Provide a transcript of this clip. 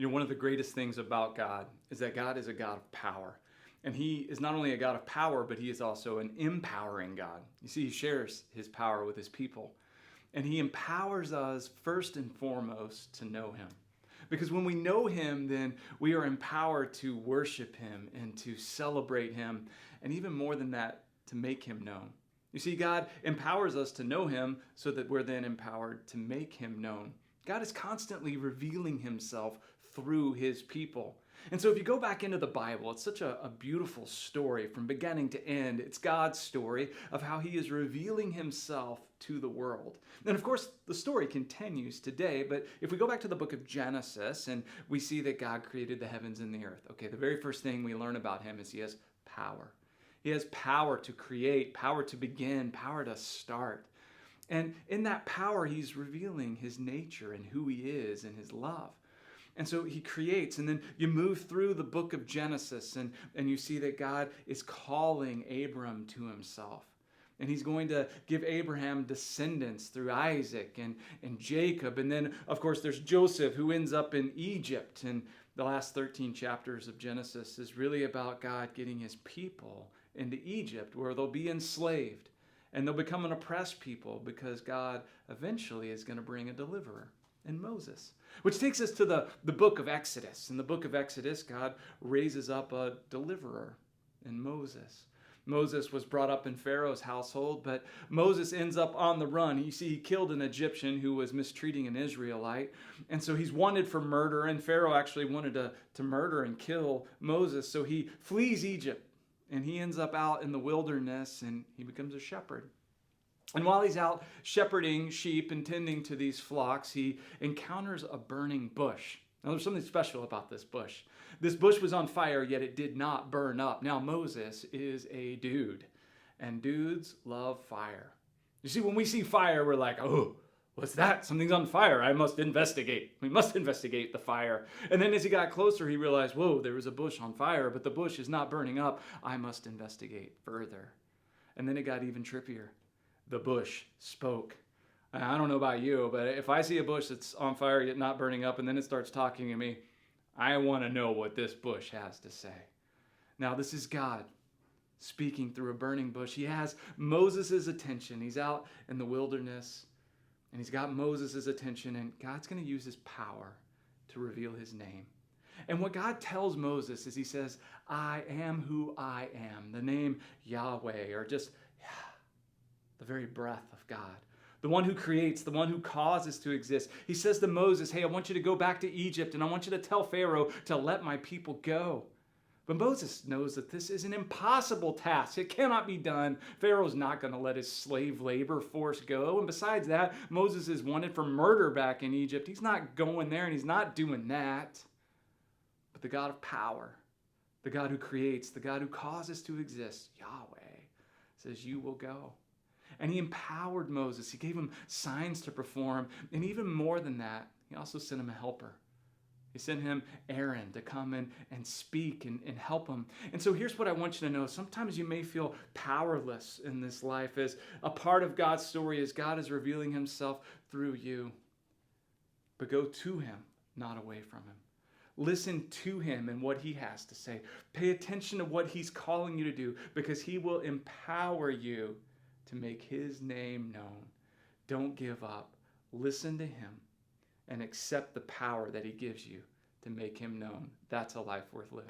One of the greatest things about God is that God is a God of power. And he is not only a God of power, but he is also an empowering God. You see, he shares his power with his people. And he empowers us first and foremost to know him. Because when we know him, then we are empowered to worship him and to celebrate him. And even more than that, to make him known. You see, God empowers us to know him so that we're then empowered to make him known. God is constantly revealing himself through his people. And so if you go back into the Bible, it's such a beautiful story from beginning to end. It's God's story of how he is revealing himself to the world. And of course, the story continues today, but if we go back to the book of Genesis and we see that God created the heavens and the earth, okay, the very first thing we learn about him is he has power. He has power to create, power to begin, power to start. And in that power, he's revealing his nature and who he is and his love. And so he creates, and then you move through the book of Genesis, and you see that God is calling Abram to himself. And he's going to give Abraham descendants through Isaac and Jacob. And then, of course, there's Joseph, who ends up in Egypt. And the last 13 chapters of Genesis is really about God getting his people into Egypt, where they'll be enslaved. And they'll become an oppressed people because God eventually is going to bring a deliverer in Moses. Which takes us to the book of Exodus. In the book of Exodus, God raises up a deliverer in Moses. Moses was brought up in Pharaoh's household, but Moses ends up on the run. You see, he killed an Egyptian who was mistreating an Israelite. And so he's wanted for murder, and Pharaoh actually wanted to murder and kill Moses. So he flees Egypt. And he ends up out in the wilderness, and he becomes a shepherd. And while he's out shepherding sheep and tending to these flocks, he encounters a burning bush. Now, there's something special about this bush. This bush was on fire, yet it did not burn up. Now, Moses is a dude, and dudes love fire. You see, when we see fire, we're like, oh, what's that? Something's on fire. I must investigate. We must investigate the fire. And then as he got closer, he realized, whoa, there was a bush on fire, but the bush is not burning up. I must investigate further. And then it got even trippier. The bush spoke. And I don't know about you, but if I see a bush that's on fire yet not burning up, and then it starts talking to me, I want to know what this bush has to say. Now, this is God speaking through a burning bush. He has Moses' attention. He's out in the wilderness. And he's got Moses' attention, and God's going to use his power to reveal his name. And what God tells Moses is he says, I am who I am. The name Yahweh, or just the very breath of God. The one who creates, the one who causes to exist. He says to Moses, hey, I want you to go back to Egypt, and I want you to tell Pharaoh to let my people go. But Moses knows that this is an impossible task. It cannot be done. Pharaoh's not going to let his slave labor force go. And besides that, Moses is wanted for murder back in Egypt. He's not going there, and he's not doing that. But the God of power, the God who creates, the God who causes to exist, Yahweh, says, you will go. And he empowered Moses. He gave him signs to perform. And even more than that, he also sent him a helper. He sent him Aaron to come and speak and help him. And so here's what I want you to know. Sometimes you may feel powerless in this life as a part of God's story as God is revealing himself through you. But go to him, not away from him. Listen to him and what he has to say. Pay attention to what he's calling you to do because he will empower you to make his name known. Don't give up. Listen to him. And accept the power that he gives you to make him known. That's a life worth living.